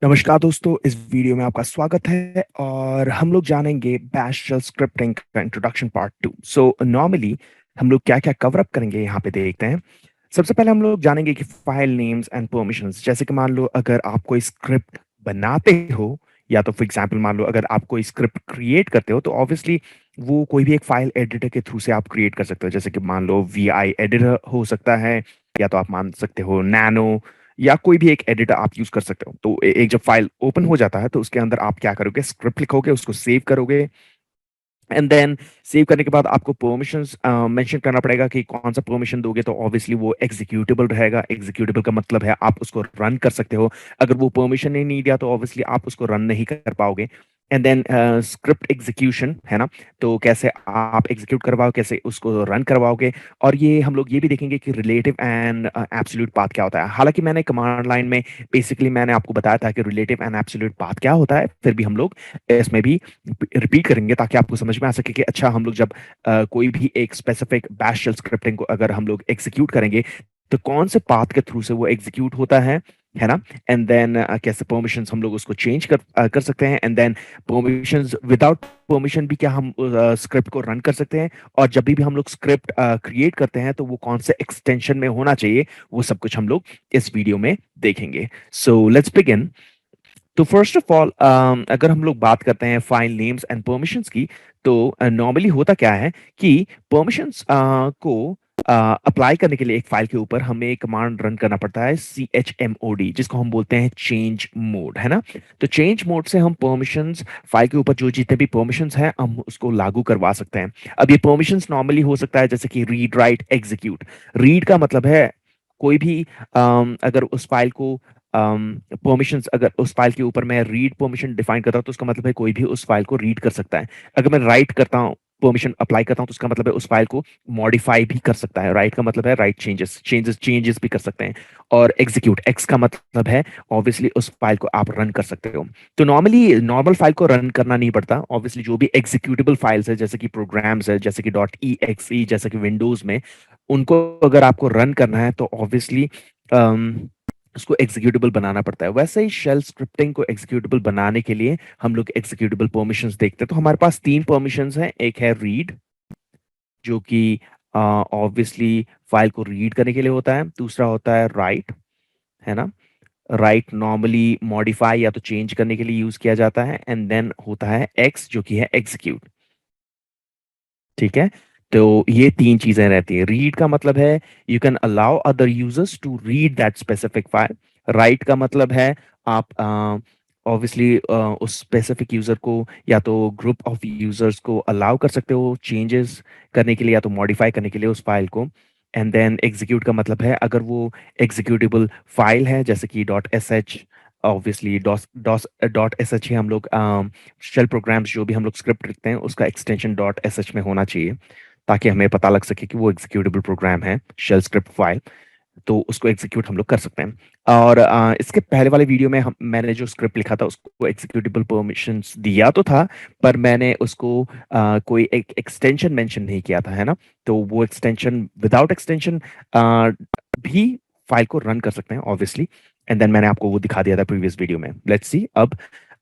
नमस्कार दोस्तों, इस वीडियो में आपका स्वागत है और हम लोग जानेंगे बैश शेल स्क्रिप्टिंग का इंट्रोडक्शन पार्ट 2। सो नॉर्मली हम लोग क्या क्या कवर अप करेंगे यहाँ पे देखते हैं। सबसे पहले हम लोग जानेंगे कि फाइल नेम्स एंड परमिशंस, जैसे कि मान लो अगर आप कोई स्क्रिप्ट बनाते हो या तो फॉर एग्जांपल मान लो अगर आप कोई स्क्रिप्ट क्रिएट करते हो तो ऑब्वियसली वो कोई भी एक फाइल एडिटर के थ्रू से आप क्रिएट कर सकते हो। जैसे कि मान लो वी आई एडिटर हो सकता है, या तो आप मान सकते हो नैनो, या कोई भी एक एडिटर आप यूज कर सकते हो। तो एक जब फाइल ओपन हो जाता है तो उसके अंदर आप क्या करोगे, स्क्रिप्ट लिखोगे, उसको सेव करोगे, एंड देन सेव करने के बाद आपको परमिशंस मेंशन करना पड़ेगा कि कौन सा परमिशन दोगे तो ऑब्वियसली वो एग्जीक्यूटेबल रहेगा। एग्जीक्यूटेबल का मतलब है आप उसको रन कर सकते हो। अगर वो परमिशन नहीं दिया तो ऑब्वियसली आप उसको रन नहीं कर पाओगे। एंड देन स्क्रिप्ट एग्जीक्यूशन है ना, तो कैसे आप एग्जीक्यूट करवाओ, कैसे उसको रन करवाओगे। और ये हम लोग ये भी देखेंगे कि रिलेटिव एंड एब्सोल्यूट पाथ क्या होता है। हालांकि मैंने कमांड लाइन में बेसिकली मैंने आपको बताया था कि रिलेटिव एंड एब्सोल्यूट पाथ क्या होता है, फिर भी हम लोग इसमें भी रिपीट करेंगे ताकि आपको समझ में आ सके कि अच्छा हम लोग जब कोई भी एक स्पेसिफिक बैश शेल स्क्रिप्टिंग को अगर हम लोग एग्जीक्यूट करेंगे तो कौन से पाथ के थ्रू से वो एग्जीक्यूट होता है ना। एंड देन कैसे परमिशंस हम लोग उसको चेंज कर सकते हैं। And then permissions without permission भी क्या हम स्क्रिप्ट को रन कर सकते हैं। और जब भी हम लोग स्क्रिप्ट क्रिएट करते हैं तो वो कौन से एक्सटेंशन में होना चाहिए, वो सब कुछ हम लोग इस वीडियो में देखेंगे। So let's begin. तो फर्स्ट ऑफ ऑल अगर हम लोग बात करते हैं फाइल नेम्स एंड परमिशंस की, तो नॉर्मली होता क्या है कि परमिशंस को अप्लाई करने के लिए एक फाइल के ऊपर हमें एक कमांड रन करना पड़ता है chmod, जिसको हम बोलते हैं चेंज मोड, है ना। तो चेंज मोड से हम परमिशंस फाइल के ऊपर जो जितने भी परमिशंस हैं हम उसको लागू करवा सकते हैं। अब ये परमिशंस नॉर्मली हो सकता है जैसे कि रीड राइट एग्जीक्यूट। रीड का मतलब है कोई भी अगर उस फाइल को परमिशंस, अगर उस फाइल के ऊपर मैं रीड परमिशन डिफाइन करता हूं तो उसका मतलब है कोई भी उस फाइल को रीड कर सकता है। अगर मैं राइट करता हूं, परमिशन अप्लाई करता हूं, तो उसका मतलब है उस फाइल को मॉडिफाई भी कर सकता है। राइट का मतलब है राइट चेंजेस चेंजेस चेंजेस भी कर सकते हैं। और एग्जीक्यूट एक्स का मतलब है ऑब्वियसली उस फाइल को आप रन कर सकते हो। तो नॉर्मली नॉर्मल फाइल को रन करना नहीं पड़ता। ऑब्वियसली जो भी एग्जीक्यूटेबल फाइल्स है जैसे कि प्रोग्राम्स है, जैसे कि डॉट ई एक्स ई, जैसे कि विंडोज में, उनको अगर आपको रन करना है तो ऑब्वियसली उसको एग्जीक्यूटेबल बनाना पड़ता है। वैसे ही शेल स्क्रिप्टिंग को एग्जीक्यूटेबल बनाने के लिए हम लोग एग्जीक्यूटेबल परमिशंस देखते हैं। तो हमारे पास तीन परमिशंस हैं। एक है रीड, जो कि ऑब्वियसली फाइल को रीड करने के लिए होता है। दूसरा होता है राइट, है ना। राइट नॉर्मली मॉडिफाई या तो चेंज करने के लिए यूज किया जाता है। एंड देन होता है एक्स, जो कि है एग्जीक्यूट। ठीक है। तो ये तीन चीजें रहती है। रीड का मतलब है you can allow other users to read that specific file. Right का मतलब है आप ऑब्वियसली उस स्पेसिफिक यूजर को या तो ग्रुप ऑफ यूजर्स को अलाउ कर सकते हो चेंजेस करने के लिए या तो मॉडिफाई करने के लिए उस फाइल को। एंड देन एग्जीक्यूट का मतलब है अगर वो एग्जीक्यूटेबल फाइल है जैसे कि dot S H, obviously DOS DOS dot S H ही हम लोग शेल प्रोग्राम्स जो भी हम लोग स्क्रिप्ट लिखते हैं उसका एक्सटेंशन डॉट एस एच में होना चाहिए, ताकि हमें पता लग सके कि वो एग्जीक्यूटेबल प्रोग्राम है, शेल स्क्रिप्ट फाइल। तो उसको एग्जीक्यूट हम लोग कर सकते हैं। और इसके पहले वाले वीडियो में मैंने जो स्क्रिप्ट लिखा था उसको एग्जीक्यूटेबल परमिशंस दिया तो था, पर मैंने उसको कोई एक एक्सटेंशन मेंशन नहीं किया था, है ना। तो वो एक्सटेंशन विदाउट एक्सटेंशन भी फाइल को रन कर सकते हैं ऑब्वियसली। एंड देन मैंने आपको वो दिखा दिया था प्रीवियस वीडियो में। लेट्स सी अब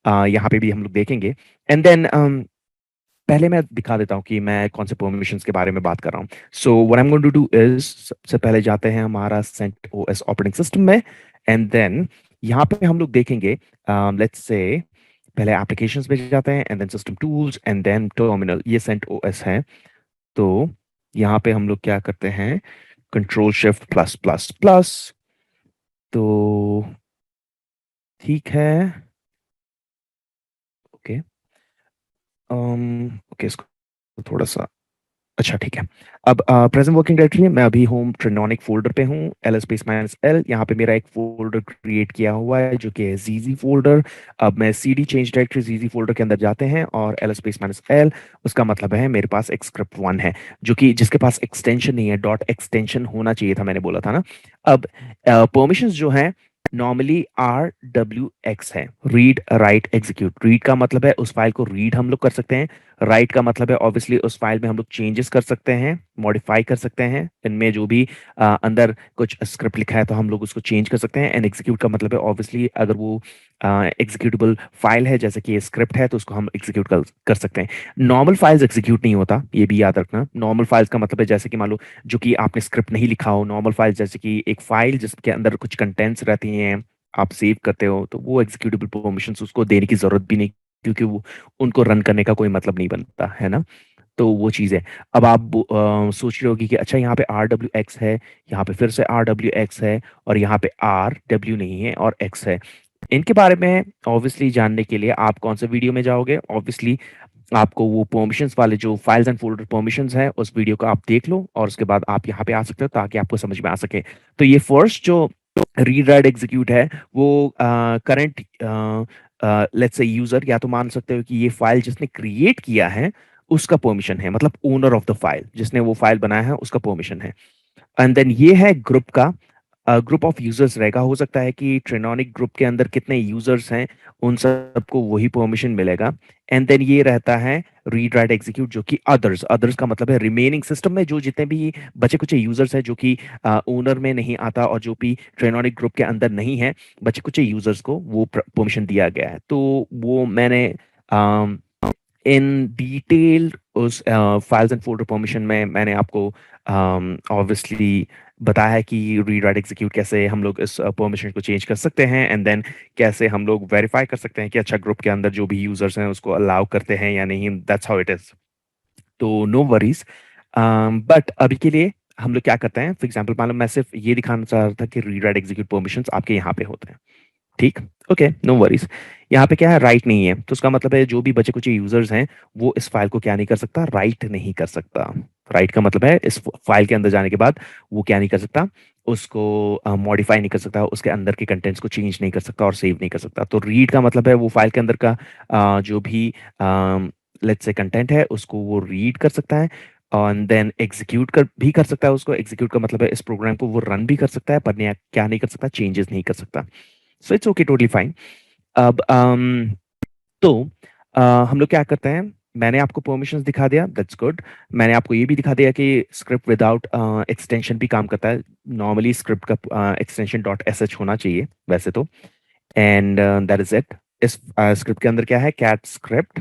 यहाँ पे भी हम लोग देखेंगे। एंड देन पहले मैं दिखा देता हूँ कि मैं कौन से परमिशंस के बारे में बात कर रहा हूँ। So what I am going to do is, सबसे पहले जाते हैं हमारा सेंट ओएस ऑपरेटिंग सिस्टम में। एंड देन यहाँ पे हम लोग देखेंगे, लेट्स से पहले एप्लीकेशंस में जाते हैं, and then system tools, and then terminal. ये सेंट ओएस है। तो यहाँ पे हम लोग क्या करते हैं, control shift plus plus plus. तो ठीक है, ओके। ओके, इसको थोड़ा सा, अच्छा ठीक है। अब प्रेजेंट वर्किंग डायरेक्टरी में मैं अभी होम ट्रिनोनिक फोल्डर पे हूँ, एल स्पेस माइनस एल। यहाँ पे मेरा एक फोल्डर क्रिएट किया हुआ है जो कि है जीजी फोल्डर। अब मैं सीडी चेंज डायरेक्टरी जीजी फोल्डर के अंदर जाते हैं और एल स्पेस माइनस एल, उसका मतलब है मेरे पास एक स्क्रिप्ट वन है जो कि जिसके पास एक्सटेंशन नहीं है, डॉट एक्सटेंशन होना चाहिए था, मैंने बोला था ना। अब परमिशंस जो है नॉर्मली आर डब्ल्यू एक्स है, रीड राइट एग्जीक्यूट। रीड का मतलब है उस फाइल को रीड हम लोग कर सकते हैं। राइट का मतलब है ऑब्वियसली उस फाइल में हम लोग चेंजेस कर सकते हैं, मॉडिफाई कर सकते हैं, इनमें जो भी अंदर कुछ स्क्रिप्ट लिखा है तो हम लोग उसको चेंज कर सकते हैं। एंड एग्जीक्यूट का मतलब है ऑब्वियसली अगर वो एग्जीक्यूटेबल फाइल है जैसे कि ये स्क्रिप्ट है तो उसको हम एग्जीक्यूट कर सकते हैं। नॉर्मल फाइल्स एग्जीक्यूट नहीं होता, ये भी याद रखना। नॉर्मल फाइल्स का मतलब है जैसे कि मान लो जो कि आपने स्क्रिप्ट नहीं लिखा हो, नॉर्मल फाइल्स जैसे कि एक फाइल जिसके अंदर कुछ कंटेंट्स रहती हैं, आप सेव करते हो, तो वो एग्जीक्यूटेबल परमिशंस उसको देने की जरूरत भी नहीं, क्योंकि वो उनको रन करने का कोई मतलब नहीं बनता है ना। तो वो चीज़ है। अब आप सोच रहे होगी कि अच्छा यहाँ पे आर डब्ल्यू एक्स है, यहाँ पे फिर से आर डब्ल्यू एक्स है, और यहाँ पे आर डब्ल्यू नहीं है और एक्स है। इनके बारे में ऑब्वियसली जानने के लिए आप कौन से वीडियो में जाओगे? ऑब्वियसली आपको वो परमिशंस वाले जो फाइल्स एंड फोल्डर परमिशंस है उस वीडियो को आप देख लो, और उसके बाद आप यहाँ पे आ सकते हो ताकि आपको समझ में आ सके। तो ये फर्स्ट जो रीड राइट एग्जीक्यूट है वो करंट लेट्स से यूजर, या तो मान सकते हो कि ये फाइल जिसने क्रिएट किया है उसका परमिशन है, मतलब ओनर ऑफ द फाइल, जिसने वो फाइल बनाया है उसका परमिशन है। एंड देन ये है ग्रुप का, ग्रुप ऑफ यूजर्स रहेगा। हो सकता है कि ट्रेनोनिक ग्रुप के अंदर कितने यूजर्स हैं उन सबको वही परमिशन मिलेगा। एंड देन ये रहता है रीड राइट एग्जीक्यूट, जो कि अदर्स, अदर्स का मतलब है रिमेनिंग सिस्टम में जो जितने भी बचे कुछ यूजर्स हैं जो कि ओनर में नहीं आता और जो भी ट्रेनोनिक ग्रुप के अंदर नहीं है, बचे कुछ यूजर्स को वो परमिशन दिया गया है। तो वो मैंने इन डिटेल उस फाइल्स एंड फोल्डर परमिशन में मैंने आपको ऑब्वियसली बताया है कि रीड राइट एग्जीक्यूट कैसे हम लोग इस परमिशन को चेंज कर सकते हैं, एंड देन कैसे हम लोग वेरीफाई कर सकते हैं कि अच्छा ग्रुप के अंदर जो भी यूजर्स हैं उसको अलाउ करते हैं या नहीं। That's how it is. तो नो वरीज। बट अभी के लिए हम लोग क्या करते हैं, फॉर एग्जाम्पल मान लो मैं सिर्फ ये दिखाना चाह रहा था कि रीड राइट एग्जीक्यूट परमिशंस आपके यहाँ पे होते हैं, ठीक, ओके, नो वरीज। यहाँ पे क्या है, राइट नहीं है, तो उसका मतलब है जो भी बचे कुछ यूजर्स हैं वो इस फाइल को क्या नहीं कर सकता, राइट नहीं कर सकता। राइट का मतलब है इस फाइल के अंदर जाने के बाद वो क्या नहीं कर सकता, उसको मॉडिफाई नहीं कर सकता, उसके अंदर के कंटेंट्स को चेंज नहीं कर सकता और सेव नहीं कर सकता। तो रीड का मतलब है वो फाइल के अंदर का जो भी लेट्स से कंटेंट है उसको वो रीड कर सकता है, और देन एग्जीक्यूट कर भी कर सकता है उसको। एग्जीक्यूट का मतलब है इस प्रोग्राम को वो रन भी कर सकता है, पर क्या नहीं कर सकता, चेंजेस नहीं कर सकता। So it's okay, totally fine. अब तो हम लोग क्या करते हैं, मैंने आपको परमिशंस दिखा दिया, दैट्स गुड। मैंने आपको ये भी दिखा दिया कि स्क्रिप्ट विदाउट एक्सटेंशन भी काम करता है। नॉर्मली स्क्रिप्ट का एक्सटेंशन डॉट एस एच होना चाहिए वैसे तो, एंड दैट इज इट। इस स्क्रिप्ट के अंदर क्या है, कैट स्क्रिप्ट।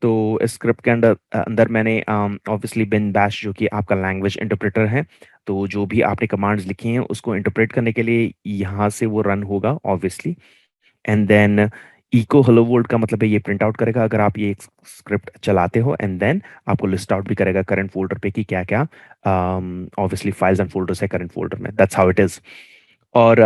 तो इस स्क्रिप्ट के अंदर अंदर मैंने ऑब्वियसली बिन बैश जो कि आपका लैंग्वेज इंटरप्रेटर है, तो जो भी आपने कमांड्स लिखी हैं उसको इंटरप्रेट करने के लिए यहाँ से वो रन होगा obviously. And then echo hello world का मतलब है ये प्रिंट आउट करेगा अगर आप ये स्क्रिप्ट चलाते हो, एंड देन आपको लिस्ट आउट भी करेगा करंट फोल्डर पे कि क्या क्या ऑब्वियसली फाइल्स एंड फोल्डर्स है करंट फोल्डर में। That's how it is. और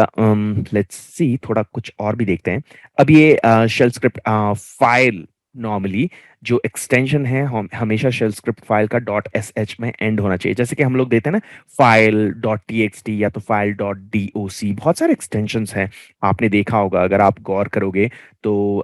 लेट्स सी थोड़ा कुछ और भी देखते हैं। अब ये शेल स्क्रिप्ट फाइल नॉर्मली जो एक्सटेंशन है हमेशा शेल स्क्रिप्ट फाइल का डॉट एस एच में एंड होना चाहिए। जैसे कि हम लोग देते हैं ना file dot T X T या तो फाइल डॉट डी ओ सी, बहुत सारे एक्सटेंशंस हैं, आपने देखा होगा अगर आप गौर करोगे तो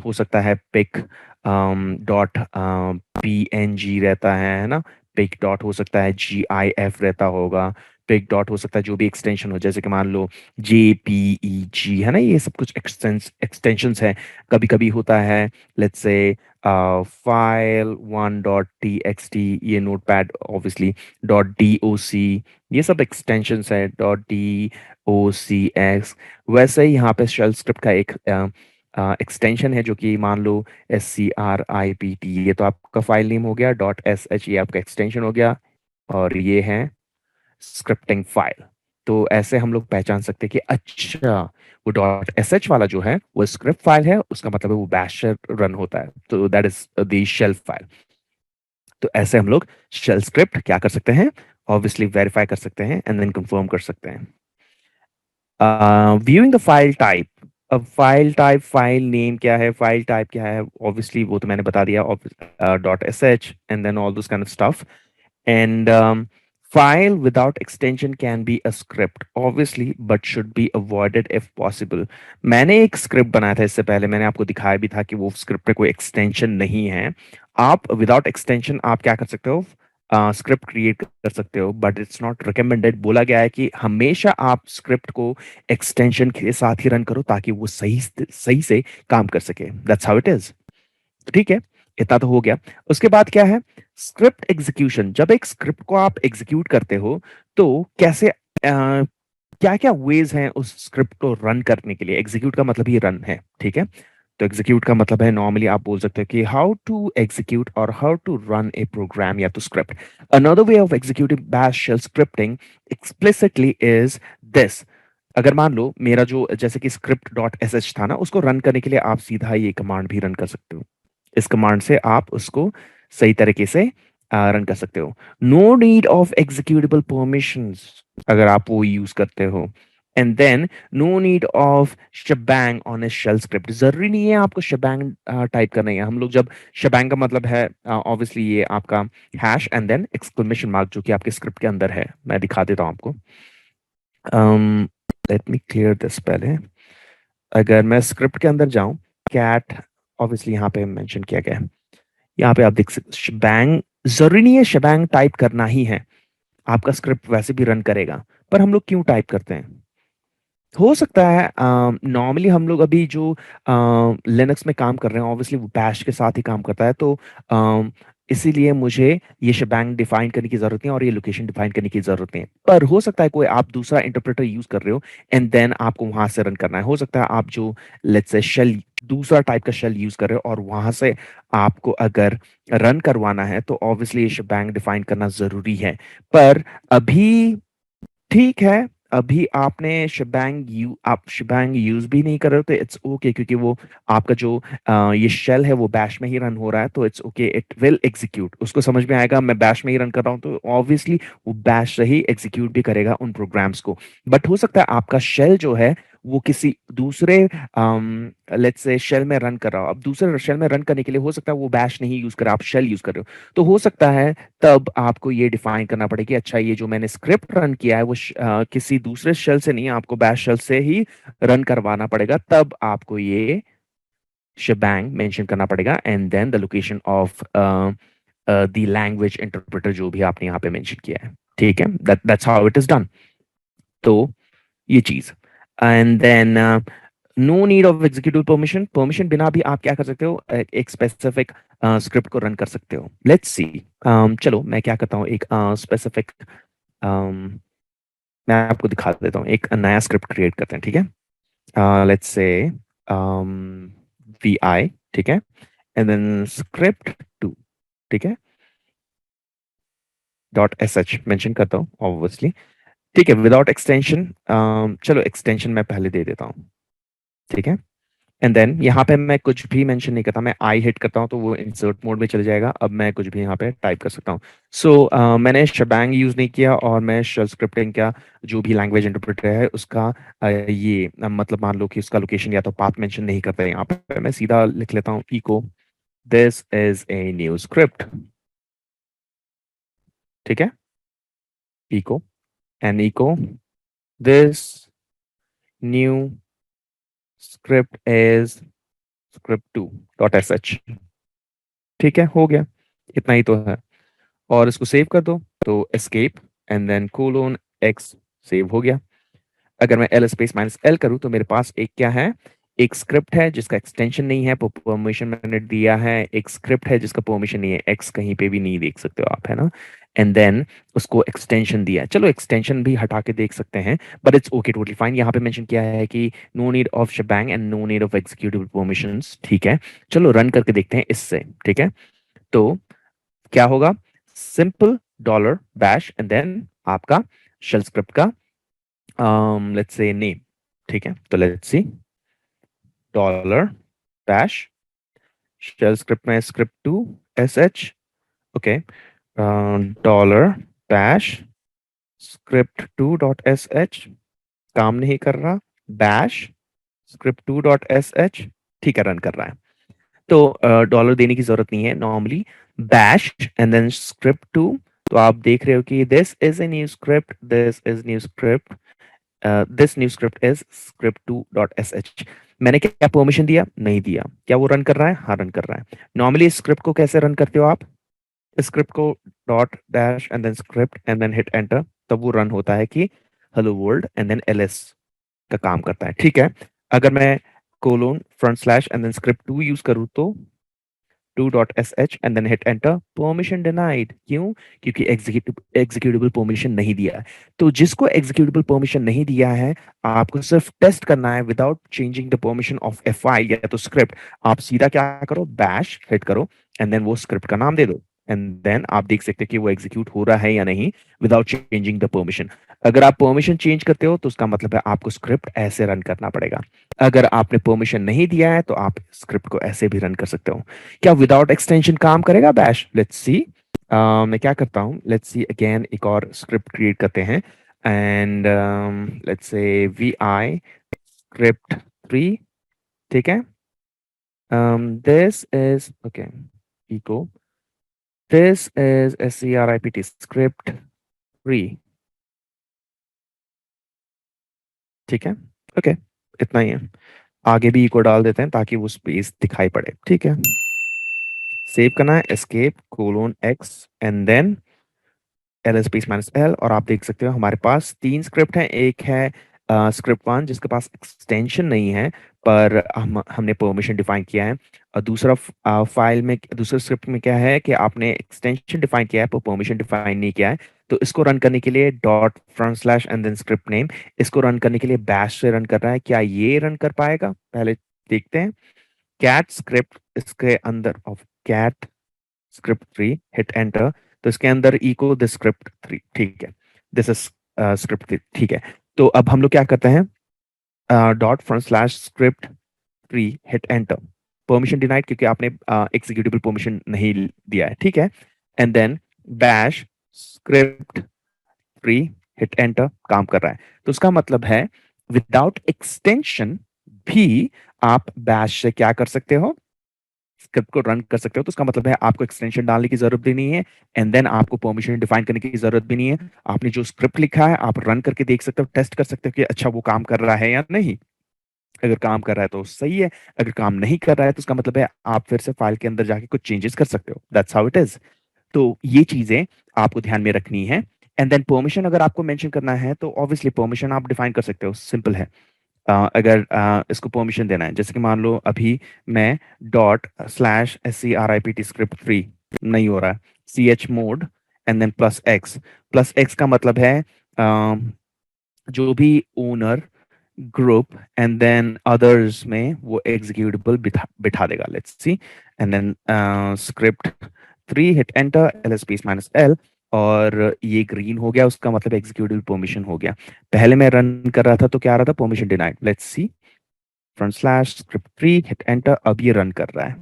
हो सकता है pic dot P N G रहता है ना, पिक डॉट हो सकता है जी आई एफ रहता होगा, पिक डॉट हो सकता है जो भी एक्सटेंशन हो, जैसे कि मान लो JPEG है ना, ये सब कुछ एक्सटेंशंस हैं। कभी कभी होता है let's say file one dot T X T, ये notepad obviously dot DOC, ये सब एक्सटेंशंस है डॉट DOCX। वैसे ही यहाँ पे शेल स्क्रिप्ट का एक एक्सटेंशन है जो कि मान लो SCRIPT, ये तो आपका फाइल नेम हो गया, डॉट SH ये आपका एक्सटेंशन हो गया, और ये है स्क्रिप्टिंग फाइल। तो ऐसे हम लोग पहचान सकते हैं कि अच्छा वो डॉट एस एच वाला जो है वो स्क्रिप्ट फाइल है, उसका मतलब है वो बैश रन होता है, तो that is the shell file. तो ऐसे हम लोग शेल स्क्रिप्ट क्या कर सकते हैं, ऑब्वियसली वेरीफाई कर सकते हैं एंड देन कंफर्म कर सकते हैं। व्यूइंग द फाइल टाइप, अब फाइल टाइप, फाइल नेम क्या है, फाइल टाइप क्या है, ऑब्वियसली वो तो मैंने बता दिया, dot S H and then all this kind of stuff. And file without extension can be a script, obviously, but should be avoided if possible. मैंने एक स्क्रिप्ट बनाया था इससे पहले, मैंने आपको दिखाया भी था कि वो स्क्रिप्ट पे कोई एक्सटेंशन नहीं है। आप विदाउट एक्सटेंशन आप क्या कर सकते हो, स्क्रिप्ट क्रिएट कर सकते हो, बट इट्स नॉट रिकमेंडेड। बोला गया है कि हमेशा आप स्क्रिप्ट को एक्सटेंशन के साथ ही रन करो ताकि वो सही सही से काम कर सके। दैट्स हाउ इट इज, ठीक है। इतना तो हो गया। उसके बाद क्या है, स्क्रिप्ट एग्जीक्यूशन। जब एक स्क्रिप्ट को आप एग्जीक्यूट करते हो तो कैसे क्या क्या वेज हैं उस स्क्रिप्ट को रन करने के लिए। एग्जीक्यूट का मतलब ही रन है, ठीक है। तो एग्जीक्यूट का मतलब है, नॉर्मली आप बोल सकते हो कि हाउ टू एग्जीक्यूट और how to run a program या तो script. Another way of executing bash shell scripting explicitly is this. अगर मान लो मेरा जो जैसे कि स्क्रिप्ट डॉट एस एच था ना, उसको रन करने के लिए आप सीधा ये कमांड भी रन कर सकते हो। इस कमांड से आप उसको सही तरीके से रन कर सकते हो। No need of executable permissions अगर आप वो यूज करते हो। And then no need of shebang on a shell script. जरूरी नहीं है आपको शबैंग टाइप करना है। हम लोग जब शबैंग का मतलब है ऑब्वियसली ये आपका hash and then exclamation mark जो कि आपके स्क्रिप्ट के अंदर है। मैं दिखा देता हूं आपको। लेट मी क्लियर दिस पहले। अगर मैं स्क्रिप्ट के अंदर जाऊं, कैट ऑब्वियसली यहाँ पे मेंशन किया गया है। यहाँ पे आप देख सकते शबैंग। जरूरी नहीं है शबैंग टाइप करना ही है, आपका स्क्रिप्ट वैसे भी रन करेगा। पर हम लोग क्यों टाइप करते हैं, हो सकता है नॉर्मली हम लोग अभी जो लिनक्स में काम कर रहे हैं ऑब्वियसली वो बैश के साथ ही काम करता है। तो इसीलिए मुझे ये शबैंग डिफाइन करने की जरूरत नहीं है और ये लोकेशन डिफाइन करने की जरूरत नहीं है। पर हो सकता है कोई आप दूसरा इंटरप्रेटर यूज कर रहे हो एंड देन आपको वहां से रन करना है। हो सकता है आप जो लेट्स से शेल दूसरा टाइप का शेल यूज कर रहे हो और वहां से आपको अगर रन करवाना है तो ऑब्वियसली ये शबैंग डिफाइन करना जरूरी है। पर अभी ठीक है, अभी आपने आप शबैंग यूज भी नहीं कर रहे हो तो इट्स ओके, क्योंकि वो आपका जो ये शेल है वो बैश में ही रन हो रहा है। तो it's okay, it will execute. उसको समझ में आएगा मैं बैश में ही रन कर रहा हूँ, तो ऑब्वियसली वो बैश से ही एग्जीक्यूट भी करेगा उन प्रोग्राम्स को। बट हो सकता है आपका शेल जो है वो किसी दूसरे लेट्स से शेल में रन कर रहा हो। अब दूसरे शेल में रन करने के लिए हो सकता है वो बैश नहीं यूज कर रहा, आप शेल यूज कर रहे हो। तो हो सकता है तब आपको ये डिफाइन करना पड़ेगा कि अच्छा ये जो मैंने स्क्रिप्ट रन किया है वो किसी दूसरे शेल से नहीं, आपको बैश शेल से ही रन करवाना पड़ेगा। तब आपको ये shebang मेंशन करना पड़ेगा and then the location of the language interpreter जो भी आपने यहाँ पे मेंशन किया है, ठीक है। That's how it is done. तो ये चीज and then no need of executive permission. Permission बिना भी आप क्या कर सकते हो, एक स्पेसिफिक स्क्रिप्ट को रन कर सकते हो। Let's see. चलो मैं क्या करता हूँ, एक स्पेसिफिक मैं आपको दिखा देता हूँ। एक नया स्क्रिप्ट क्रिएट करते हैं, ठीक है। लेट्स से वी आई, ठीक है, एंड देन स्क्रिप्ट टू, ठीक है, डॉट एस एच मेंशन करता हूँ ऑब्वियसली, ठीक है, विदाउट एक्सटेंशन। चलो एक्सटेंशन मैं पहले दे देता हूँ, ठीक है। एंड देन यहाँ पे मैं कुछ भी मेंशन नहीं करता, मैं आई हिट करता हूँ तो वो इंसर्ट मोड में चले जाएगा। अब मैं कुछ भी यहाँ पे टाइप कर सकता हूँ। सो मैंने शबैंग यूज नहीं किया और मैं शेल स्क्रिप्टिंग का जो भी लैंग्वेज इंटरप्रेटर है उसका मतलब मान लो कि उसका लोकेशन या तो पाथ मेंशन नहीं करता है। यहाँ पे मैं सीधा लिख लेता हूँ echo this is a new script, ठीक है, echo and echo this new script is script two dot S H, ठीक है, हो गया। इतना ही तो है। और इसको सेव कर दो तो escape and then colon X, save हो गया। अगर मैं एल स्पेस माइनस एल करूं तो मेरे पास एक क्या है, एक स्क्रिप्ट है जिसका एक्सटेंशन नहीं है, परमिशन मैंने दिया है। एक स्क्रिप्ट है जिसका परमिशन नहीं है, एक्स कहीं पे भी नहीं देख सकते हो आप, है ना। एंड देन उसको एक्सटेंशन दिया है। चलो एक्सटेंशन भी हटा के देख सकते हैं, but it's okay, totally fine. यहाँ पे मेंशन किया है कि no need of shebang and no need of executive permissions, ठीक है। चलो रन करके देखते हैं इससे, ठीक है। तो क्या होगा, simple dollar bash and then आपका शेल स्क्रिप्ट का लेट्स से नेम, ठीक है। तो let's see dollar bash shell script में script two S H, okay, dollar bash script two dot S H, काम नहीं कर रहा, bash script two dot S H, ठीक है, रन कर रहा है। तो डॉलर देने की जरूरत नहीं है, normally bash and then script two. तो आप देख रहे हो कि this is a new script, this is new script, this new script is script two dot S H. मैंने क्या परमिशन दिया, नहीं दिया। क्या वो रन कर रहा है, हाँ रन कर रहा है। नॉर्मली स्क्रिप्ट को कैसे रन करते हो आप, स्क्रिप्ट को dot dash and then script and then hit enter, तब वो रन होता है कि hello world and then LS का काम करता है, ठीक है। अगर मैं colon front slash and then script two use करूँ तो 2.sh and then hit enter, permission denied. क्यों? क्योंकि एग्जीक्यूटेबल परमिशन नहीं दिया है। तो जिसको एग्जीक्यूटेबल परमिशन नहीं दिया है, आपको सिर्फ टेस्ट करना है without changing the permission of A file या तो स्क्रिप्ट। आप सीधा क्या करो, बैश हिट करो एंड देन वो स्क्रिप्ट का नाम दे दो एंड देन आप देख सकते हैं कि वो एग्जीक्यूट हो रहा है या नहीं विदाउट चेंजिंग द परमिशन। अगर आप परमिशन चेंज करते हो तो उसका मतलब है आपको स्क्रिप्ट ऐसे रन करना पड़ेगा। अगर आपने परमिशन नहीं दिया है तो आप स्क्रिप्ट को ऐसे भी रन कर सकते हो। क्या विदाउट एक्सटेंशन काम करेगा बैश? Let's see. मैं क्या करता हूँ, लेट्स सी अगेन, एक और स्क्रिप्ट क्रिएट करते हैं and let's say V I script 3। ठीक है, this is okay, echo, this is SCRIPT script 3। ठीक है, ओके, इतना ही है। आगे भी इको डाल देते हैं ताकि वो स्पेस दिखाई पड़े। ठीक है, सेव करना है, escape colon X and then L space minus L, और आप देख सकते हो हमारे पास तीन स्क्रिप्ट हैं। एक है स्क्रिप्ट वन जिसके पास एक्सटेंशन नहीं है पर हमने परमिशन डिफाइन किया है, और दूसरा फाइल में, दूसरे स्क्रिप्ट में क्या है कि आपने एक्सटेंशन डिफाइन किया है पर परमिशन डिफाइन नहीं किया है। तो इसको रन करने के लिए dot front slash and then script name, इसको रन करने के लिए बैश से रन कर रहा है। क्या ये रन कर पाएगा? पहले देखते हैं। कैट स्क्रिप्ट, इसके अंदर of cat script 3 hit enter, तो इसके अंदर इको द स्क्रिप्ट 3। ठीक है, दिस इज स्क्रिप्ट 3। ठीक है, तो अब हम लोग क्या करते हैं, dot front slash script 3 hit enter, permission denied क्योंकि आपने एग्जीक्यूटेबल परमिशन नहीं दिया है। ठीक है, and then bash script 3 hit enter, काम कर रहा है। तो उसका मतलब है विदाउट एक्सटेंशन भी आप बैश से क्या कर सकते हो, स्क्रिप्ट को रन कर सकते हो। तो उसका मतलब है आपको एक्सटेंशन डालने की जरूरत भी नहीं है एंड देन आपको परमिशन डिफाइन करने की जरूरत भी नहीं है। आपने जो स्क्रिप्ट लिखा है आप रन करके देख सकते हो, टेस्ट कर सकते हो कि अच्छा वो काम कर रहा है या नहीं। अगर काम कर रहा है तो सही है, अगर काम नहीं कर रहा है तो उसका मतलब है आप फिर से फाइल के अंदर जाके कुछ चेंजेस कर सकते हो। That's how it is. तो ये चीजें आपको ध्यान में रखनी है। एंड देन परमिशन अगर आपको मेंशन करना है तो ऑब्वियसली परमिशन आप डिफाइन कर सकते हो, सिंपल है। अगर इसको परमिशन देना है, जैसे कि मान लो अभी मैं डॉट स्लैश SCRIPT स्क्रिप्ट 3 नहीं हो रहा है, CH mod and then plus X का मतलब है जो भी owner group and then others में वो एग्जीक्यूटेबल बिठा बिठा देगा। Let's see, and then script 3 hit enter, L space minus L, और ये ग्रीन हो गया, उसका मतलब एग्जीक्यूटेबल परमिशन हो गया। पहले मैं रन कर रहा था तो क्या आ रहा था, permission denied. Let's see, front slash script 3 hit enter, अब ये रन कर रहा है।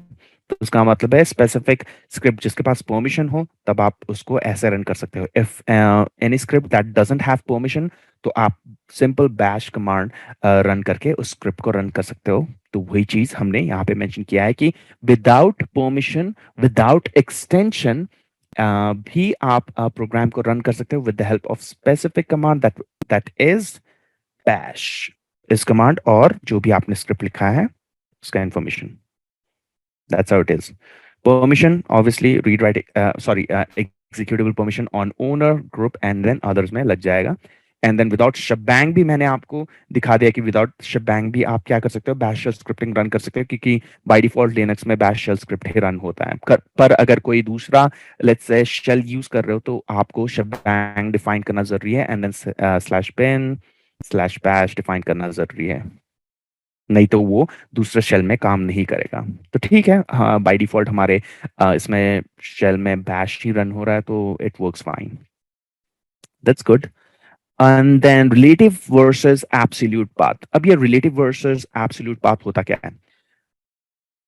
तो उसका मतलब है स्पेसिफिक स्क्रिप्ट जिसके पास परमिशन हो तब आप उसको ऐसे रन कर सकते हो। If any script that doesn't have permission तो आप सिंपल बैश कमांड रन करके उस स्क्रिप्ट को रन कर सकते हो। तो वही चीज हमने यहाँ पे मेंशन किया है कि विदाउट परमिशन, विदाउट एक्सटेंशन भी आप प्रोग्राम को रन कर सकते हो with the help of specific command that that is bash. इस कमांड और जो भी आपने स्क्रिप्ट लिखा है उसका information, that's how it is. Permission, obviously, read write, sorry, executable permission on owner, group, and then others में लग जाएगा। एंड देन विदाउट शबैंग भी मैंने आपको दिखा दिया कि विदाउट शबैंग भी आप क्या कर सकते हो, बैश शेल स्क्रिप्टिंग रन कर सकते हो, क्योंकि बाय डिफॉल्ट लिनक्स में बैश शेल स्क्रिप्ट ही रन होता है। पर अगर कोई दूसरा लेट्स से शेल यूज कर रहे हो तो आपको शबैंग डिफाइन करना जरूरी है and then slash bin slash bash define करना जरूरी है, नहीं तो वो दूसरे शेल में काम नहीं करेगा। तो ठीक है, हाँ, बाय डिफॉल्ट हमारे इसमें शेल में बैश ही रन हो रहा है तो it works fine, that's good. And then relative versus absolute path. अब ये रिलेटिव वर्सेस एब्सोल्यूट पाथ होता क्या है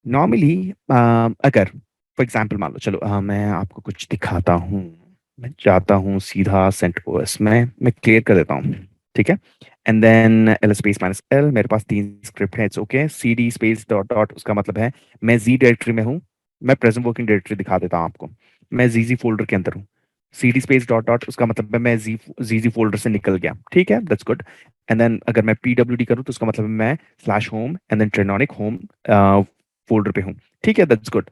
नॉर्मली? अगर फॉर एग्जांपल मान लो, चलो मैं आपको कुछ दिखाता हूँ। मैं जाता हूँ सीधा CentOS में, मैं क्लियर कर देता हूँ। ठीक है, and then L space minus L, मेरे पास तीन स्क्रिप्ट है, it's okay. CD space dot dot, उसका मतलब है मैं जी डायरेक्टरी में हूँ। मैं प्रेजेंट वर्किंग डायरेक्टरी दिखा देता हूँ आपको, मैं जी फोल्डर के अंदर हूँ। CD स्पेस डॉट डॉट, उसका मतलब है मैं जी फोल्डर से निकल गया। ठीक है, दैट्स गुड। एंड देन अगर मैं PWD करूँ तो उसका मतलब है मैं स्लैश होम एंड देन ट्रेनोनिक होम फोल्डर पे हूँ। ठीक है, दैट्स गुड।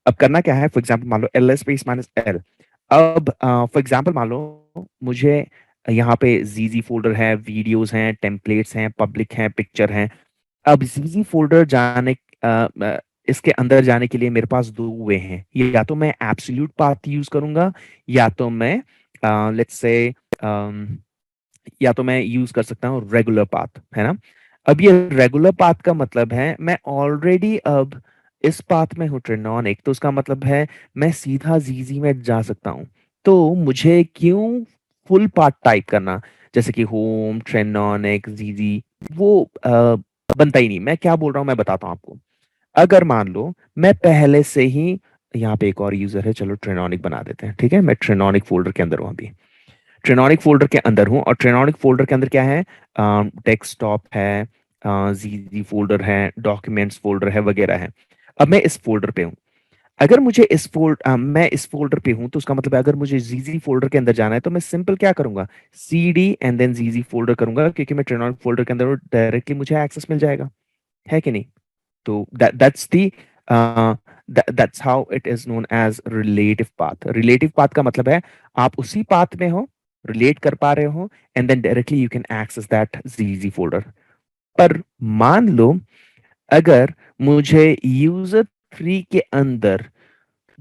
अब करना क्या है, फॉर एग्जाम्पल मान लो एल स्पेस माइनस एल। अब फॉर एग्जाम्पल मान लो मुझे यहाँ पे जीजी फोल्डर है, वीडियोस हैं, टेम्पलेट्स हैं, पब्लिक हैं, पिक्चर हैं। अब जीजी फोल्डर जाने इसके अंदर जाने के लिए मेरे पास दो वे हैं, या तो मैं एब्सोल्यूट पाथ यूज करूंगा, या तो मैं लेट्स से या तो मैं यूज कर सकता हूँ रेगुलर पाथ, है ना। अब ये रेगुलर पाथ का मतलब है मैं ऑलरेडी अब इस पाथ में हूँ ट्रेनोनिक, तो उसका मतलब है मैं सीधा जीजी में जा सकता हूँ। तो मुझे क्यों फुल पाथ टाइप करना, जैसे कि होम ट्रेनोनिक जीजी, वो बनता ही नहीं। मैं क्या बोल रहा हूँ मैं बताता हूँ आपको। अगर मान लो मैं पहले से ही, यहाँ पे एक और यूजर है, चलो ट्रेनोनिक बना देते हैं, ठीक है। मैं ट्रेनोनिक फोल्डर के अंदर हूँ अभी, ट्रेनोनिक फोल्डर के अंदर हूँ, और ट्रेनोनिक फोल्डर के अंदर क्या है, डेस्कटॉप है, जीजी फोल्डर है, डॉक्यूमेंट्स फोल्डर है, वगैरह है। अब मैं इस फोल्डर पे हूँ। अगर मुझे मैं इस फोल्डर पे हूँ, तो उसका मतलब है अगर मुझे जीजी फोल्डर के अंदर जाना है तो मैं सिंपल क्या करूंगा, सीडी एंड देन जीजी फोल्डर करूंगा, क्योंकि मैं ट्रेनोनिक फोल्डर के अंदर डायरेक्टली मुझे एक्सेस मिल जाएगा, है कि नहीं। तो that's how it is known as relative path. Relative path का मतलब है आप उसी पाथ में हो, रिलेट कर पा रहे हो, and then directly you can access that ZZ folder. पर मान लो अगर मुझे यूजर 3 के अंदर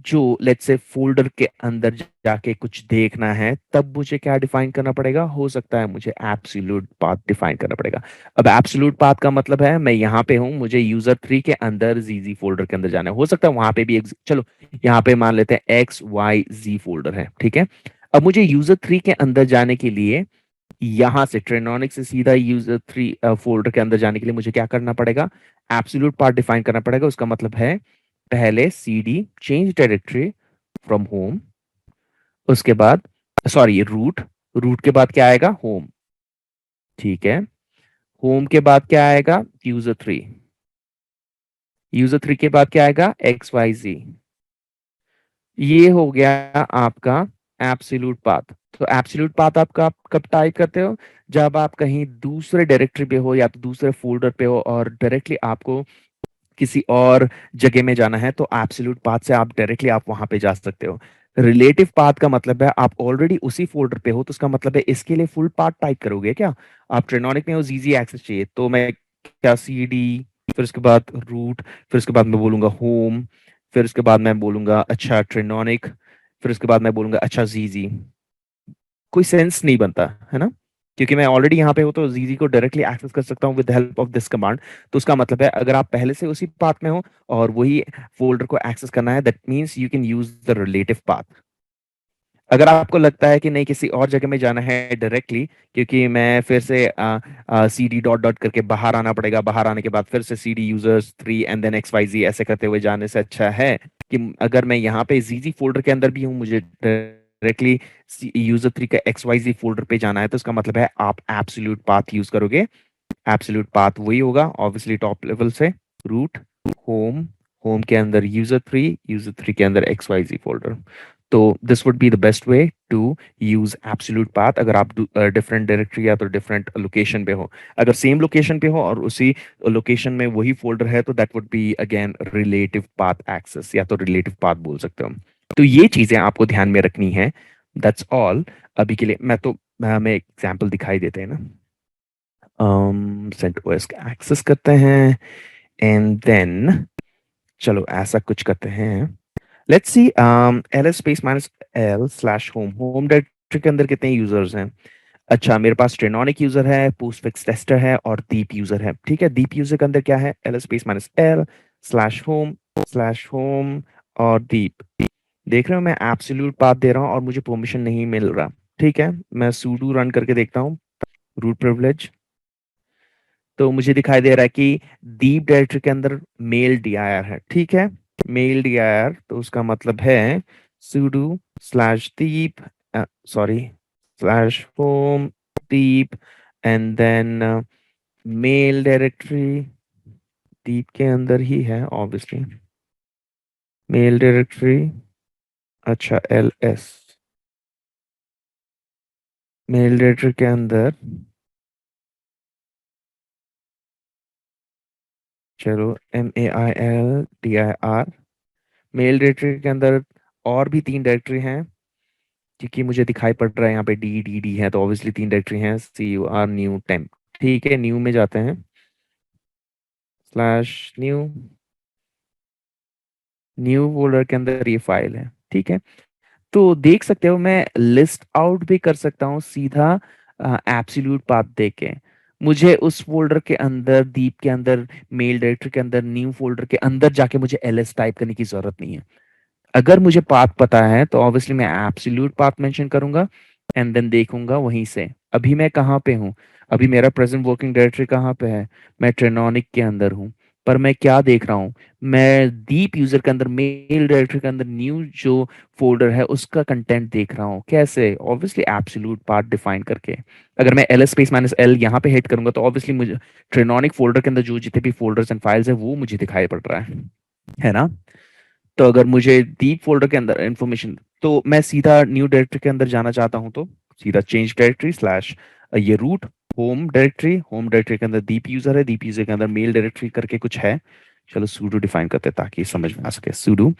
जो लेट्स से फोल्डर के अंदर जाके कुछ देखना है, तब मुझे क्या डिफाइन करना पड़ेगा, हो सकता है मुझे एब्सोल्यूट पाथ डिफाइन करना पड़ेगा। अब एब्सोल्यूट पाथ का मतलब है मैं यहाँ पे हूँ, मुझे यूजर 3 के अंदर जीजी फोल्डर के अंदर जाना है, हो सकता है वहां पे भी एक, चलो यहाँ पे मान लेते हैं XYZ फोल्डर है, ठीक है। अब मुझे यूजर 3 के अंदर जाने के लिए, यहां से ट्रेनोनिक से सीधा यूजर 3 फोल्डर के अंदर जाने के लिए मुझे क्या करना पड़ेगा, एब्सोल्यूट पाथ डिफाइन करना पड़ेगा। उसका मतलब है पहले cd change directory from home, उसके बाद सॉरी रूट, रूट के बाद क्या आएगा, होम, ठीक है। होम के बाद क्या आएगा, यूजर 3, यूजर 3 के बाद क्या आएगा, XYZ। ये हो गया आपका एब्सोल्यूट पाथ। तो एब्सोल्यूट पाथ आपका आप कब टाइप करते हो, जब आप कहीं दूसरे डायरेक्टरी पे हो या तो दूसरे फोल्डर पे हो, और डायरेक्टली आपको किसी और जगह में जाना है, तो एब्सोल्यूट पाथ से आप डायरेक्टली आप वहां पे जा सकते हो। रिलेटिव पाथ का मतलब है आप ऑलरेडी उसी फोल्डर पे हो, तो उसका मतलब है इसके लिए फुल पाथ टाइप करोगे क्या। आप ट्रेनोनिक में हो, जीजी एक्सेस चाहिए, तो मैं क्या, सीडी, फिर उसके बाद रूट, फिर उसके बाद मैं बोलूंगा होम, फिर उसके बाद मैं बोलूंगा अच्छा ट्रेनोनिक, फिर उसके बाद मैं बोलूंगा अच्छा जीजी। कोई सेंस नहीं बनता, है ना। क्योंकि मैं ऑलरेडी यहाँ पे हूँ, तो जीजी को डायरेक्टली एक्सेस कर सकता हूँ with help of this command. तो उसका मतलब है अगर आप पहले से उसी पाथ में हो और वही फोल्डर को एक्सेस करना है, that means you can use the relative path. अगर आपको लगता है कि नहीं किसी और जगह में जाना है डायरेक्टली, क्योंकि मैं फिर से सी डी डॉट डॉट करके बाहर आना पड़ेगा, बाहर आने के बाद फिर से C D users 3 and then XYZ ऐसे करते हुए जाने से अच्छा है कि अगर मैं यहाँ पे जीजी फोल्डर के अंदर भी हूँ, मुझे डायरेक्टली यूजर 3 का XYZ फोल्डर पे जाना है, तो उसका मतलब है आप एब्सोल्यूट पाथ यूज करोगे। एब्सोल्यूट पाथ वही होगा ऑब्वियसली टॉप लेवल से, रूट, होम, होम के अंदर यूजर 3, यूजर 3 के अंदर XYZ फोल्डर। तो this would be the best way to use absolute path अगर आप डिफरेंट डायरेक्टरी या तो डिफरेंट लोकेशन पे हो। अगर सेम लोकेशन पे हो और उसी लोकेशन में वही फोल्डर है, तो that would be again relative path access, या तो रिलेटिव पाथ बोल सकते हो। तो ये चीजें आपको ध्यान में रखनी है, दैट्स ऑल। अभी के लिए मैं तो हमें एग्जाम्पल दिखाई देते हैं ना, CentOS का एक्सेस करते हैं, एंड देन चलो ऐसा कुछ करते हैं, let's see ls space minus l slash home, home directory के अंदर कितने यूजर्स हैं। अच्छा मेरे पास ट्रेनोनिक यूजर है, पोस्टफिक्स टेस्टर है, और दीप यूजर है, ठीक है। दीप यूजर के अंदर क्या है, ls space minus l slash home और दीप। देख रहे हो मैं एब्सोल्यूट पाथ दे रहा हूँ और मुझे परमिशन नहीं मिल रहा, ठीक है। मैं sudo रन करके देखता हूँ, रूट प्रिविलेज, तो मुझे दिखाई दे रहा है कि दीप डायरेक्टरी के अंदर मेल dir है, ठीक है। मेल dir, तो उसका मतलब है sudo slash Deep, sorry slash home Deep, and then mail directory Deep के अंदर ही है ऑब्वियसली, मेल डायरेक्टरी, अच्छा ls, मेल डायरेक्टरी के अंदर, चलो mail dir, मेल डायरेक्टरी के अंदर और भी 3 डायरेक्टरी हैं, क्योंकि मुझे दिखाई पड़ रहा है यहाँ पे डी डी डी है, तो ऑब्वियसली 3 डायरेक्टरी हैं, CUR न्यू टेम्प, ठीक है। न्यू में जाते हैं, स्लैश न्यू, न्यू फोल्डर के अंदर ये फाइल है, ठीक है। तो देख सकते हो मैं लिस्ट आउट भी कर सकता हूँ सीधा एब्सोल्यूट पाथ देके। मुझे उस फोल्डर के अंदर, दीप के अंदर, मेल डायरेक्टरी के अंदर, न्यू फोल्डर के अंदर जाके मुझे एलएस टाइप करने की जरूरत नहीं है। अगर मुझे पाथ पता है तो ऑब्वियसली मैं एब्सोल्यूट पाथ मेंशन करूंगा एंड देन देखूंगा वहीं से अभी मैं कहाँ पे हूँ। अभी मेरा प्रेजेंट वर्किंग डायरेक्टरी कहाँ पे है? मैं ट्रेनोनिक के अंदर हूँ। पर मैं क्या देख रहा हूँ? मैं डीप यूजर के अंदर, मेल डायरेक्टरी के अंदर न्यू जो फोल्डर है उसका कंटेंट देख रहा हूँ। कैसे? ऑब्वियसली एब्सोल्यूट पाथ डिफाइन करके। अगर मैं एल स्पेस माइनस एल यहाँ पे हिट करूंगा तो ऑब्वियसली मुझे ट्रेनोनिक फोल्डर के अंदर जो जितने भी फोल्डर्स एंड फाइल्स है वो मुझे दिखाई पड़ रहा है ना। तो अगर मुझे डीप फोल्डर के अंदर इंफॉर्मेशन, तो मैं सीधा न्यू डायरेक्टरी के अंदर जाना चाहता हूँ तो सीधा चेंज डायरेक्टरी स्लैश ये रूट होम डायरेक्टरी के अंदर दीप यूजर है, दीप यूजर के अंदर मेल डायरेक्टरी करके कुछ है। चलो सूडो डिफाइन करते हैं ताकि समझ में आ सके। Sudo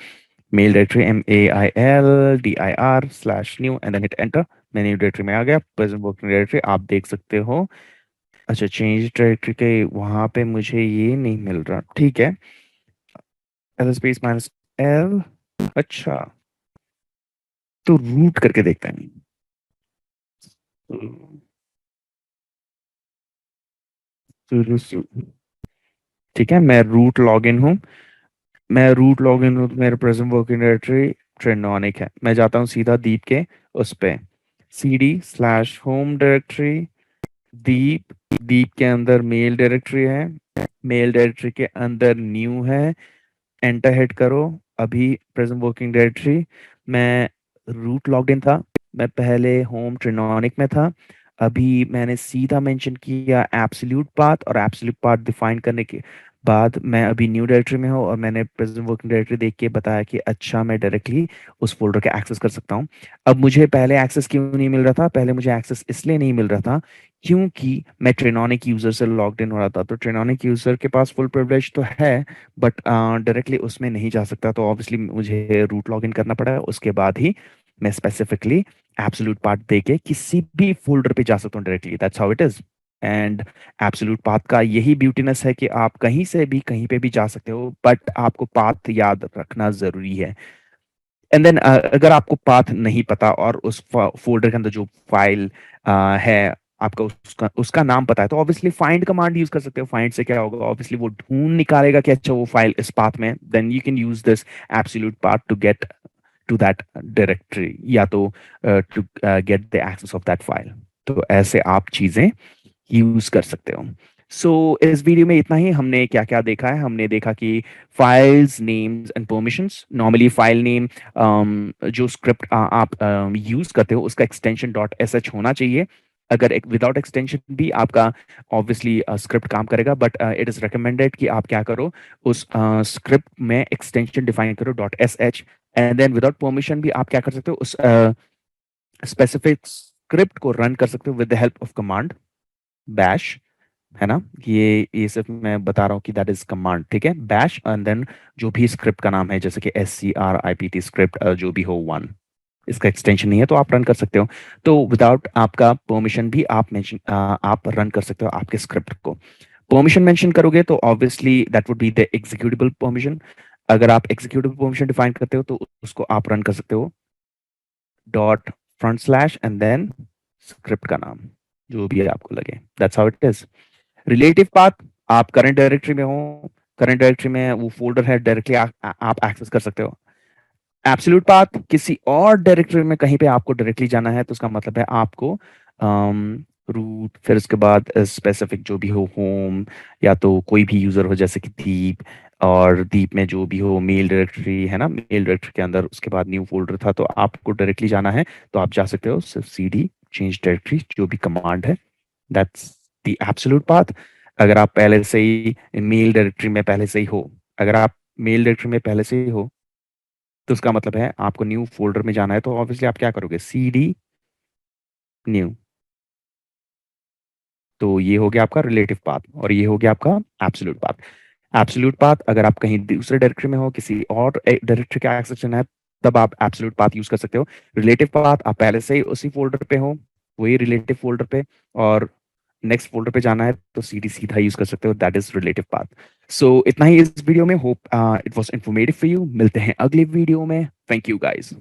mail directory MAILDIR/new and then hit enter. मैं न्यू डायरेक्टरी में आ गया, प्रेजेंट वर्किंग डायरेक्टरी आप देख सकते हो। अच्छा, चेंज डायरेक्टरी के वहां पे मुझे ये नहीं मिल रहा, ठीक है। L space minus L. अच्छा, तो रूट करके देखते हैं। ठीक है, मैं रूट लॉगिन हूँ। तो मेरा प्रेजेंट वर्किंग डायरेक्टरी ट्रेंडोनिक है। मैं जाता हूँ सीधा दीप के उस पे, cd/home डायरेक्टरी दीप। दीप के अंदर मेल डायरेक्टरी है, मेल डायरेक्टरी के अंदर न्यू है। एंटर हिट करो। अभी प्रेजेंट वर्किंग डायरेक्टरी, मैं रूट लॉगिन था, मैं पहले होम ट्रिनोनिक में था। अभी मैंने सीधा मेंशन किया एब्सोल्यूट पाथ, और एब्सोल्यूट पाथ डिफाइन करने के बाद मैं अभी न्यू डायरेक्टरी में हूँ और मैंने प्रेजेंट वर्किंग डायरेक्टरी देख के बताया कि अच्छा मैं डायरेक्टली उस फोल्डर के एक्सेस कर सकता हूँ। अब मुझे पहले एक्सेस क्यों नहीं मिल रहा था? पहले मुझे एक्सेस इसलिए नहीं मिल रहा था क्योंकि मैं ट्रेनोनिक यूजर से लॉग्ड इन हो रहा था। तो ट्रेनोनिक यूजर के पास फुल प्रिविलेज तो है, बट डायरेक्टली उसमें नहीं जा सकता। तो ऑब्वियसली मुझे रूट लॉगिन करना पड़ा, उसके बाद ही मैं स्पेसिफिकली एब्सोल्यूट पाथ देके किसी भी फोल्डर पे जा सकता हूँ directly. That's how it is. And absolute path का यही ब्यूटीनेस है कि आप कहीं से भी कहीं पे भी जा सकते हो, बट आपको पाथ याद रखना जरूरी है। एंड देन अगर आपको पाथ नहीं पता और उस फोल्डर के अंदर जो फाइल है आपका, उसका उसका नाम पता है, तो ऑब्वियसली फाइंड कमांड यूज कर सकते हो। फाइंड से क्या होगा? ऑब्वियसली वो ढूंढ निकालेगा कि अच्छा वो फाइल इस पाथ में, then you can use this absolute path to get to that directory, या तो to get the access of that file. तो ऐसे आप चीजें यूज कर सकते हो। सो इस वीडियो में इतना ही। हमने क्या क्या देखा है? हमने देखा कि files names and permissions. Normally file name जो स्क्रिप्ट आप यूज करते हो उसका एक्सटेंशन डॉट एस एच होना चाहिए। अगर एक विदाउट एक्सटेंशन भी आपका ऑब्वियसली स्क्रिप्ट काम करेगा, बट इट इज रिकमेंडेड कि आप क्या करो, उस स्क्रिप्ट में एक्सटेंशन डिफाइन करो dot S H. And then without permission भी आप क्या कर सकते हो, उस स्पेसिफिक स्क्रिप्ट को रन कर सकते हो with the help of command bash, है ना। ये सिर्फ मैं बता रहा हूँ कि दैट इज कमांड, ठीक है। बैश एंड देन जो भी स्क्रिप्ट का नाम है, जैसे कि SCRIPT स्क्रिप्ट जो भी हो वन, इसका एक्सटेंशन नहीं है तो आप रन कर सकते हो। तो विदाउट आपका परमिशन भी आप रन कर सकते हो आपके स्क्रिप्ट को। परमिशन मेंशन करोगे तो obviously that would be the executable permission. अगर आप एग्जीक्यूटेबल परमिशन डिफाइन करते हो तो उसको आप रन कर सकते हो dot front slash and then script का नाम जो भी आपको लगे। That's how it is. Relative path, आप करंट डायरेक्टरी में हो, करंट डायरेक्टरी में वो फोल्डर है, डायरेक्टली आप एक्सेस कर सकते हो। एब्सोल्यूट पाथ, किसी और डायरेक्टरी में कहीं पे आपको डायरेक्टली जाना है तो उसका मतलब है आपको रूट, फिर उसके बाद स्पेसिफिक जो भी हो, होम, या तो कोई भी यूजर हो जैसे कि दीप, और दीप में जो भी हो मेल डायरेक्टरी है ना, मेल डायरेक्टरी के अंदर उसके बाद न्यू फोल्डर था तो आपको डायरेक्टली जाना है तो आप जा सकते हो सिर्फ CD चेंज डायरेक्टरी जो भी कमांड है। That's the absolute path. अगर आप पहले से ही मेल डायरेक्टरी में पहले से ही हो, अगर आप मेल डायरेक्टरी में पहले से ही हो तो उसका मतलब है आपको न्यू फोल्डर में जाना है तो ऑब्वियसली आप क्या करोगे, CD न्यू। तो ये हो गया आपका रिलेटिव पाथ और ये हो गया आपका एब्सोल्यूट पाथ। एब्सोल्यूट पाथ, अगर आप कहीं दूसरे डायरेक्टरी में हो, किसी और डायरेक्टरी का एक्सेशन है, तब आप एब्सोल्यूट पाथ यूज कर सकते हो। रिलेटिव पाथ, आप पहले से ही उसी फोल्डर पे हो, वही रिलेटिव फोल्डर पे, और नेक्स्ट फ़ोल्डर पे जाना है तो सीधी सीधा यूज़ कर सकते हो, दैट इज़ रिलेटिव पाथ। सो इतना ही इस वीडियो में, hope it was informative for you. मिलते हैं अगले वीडियो में। Thank you guys.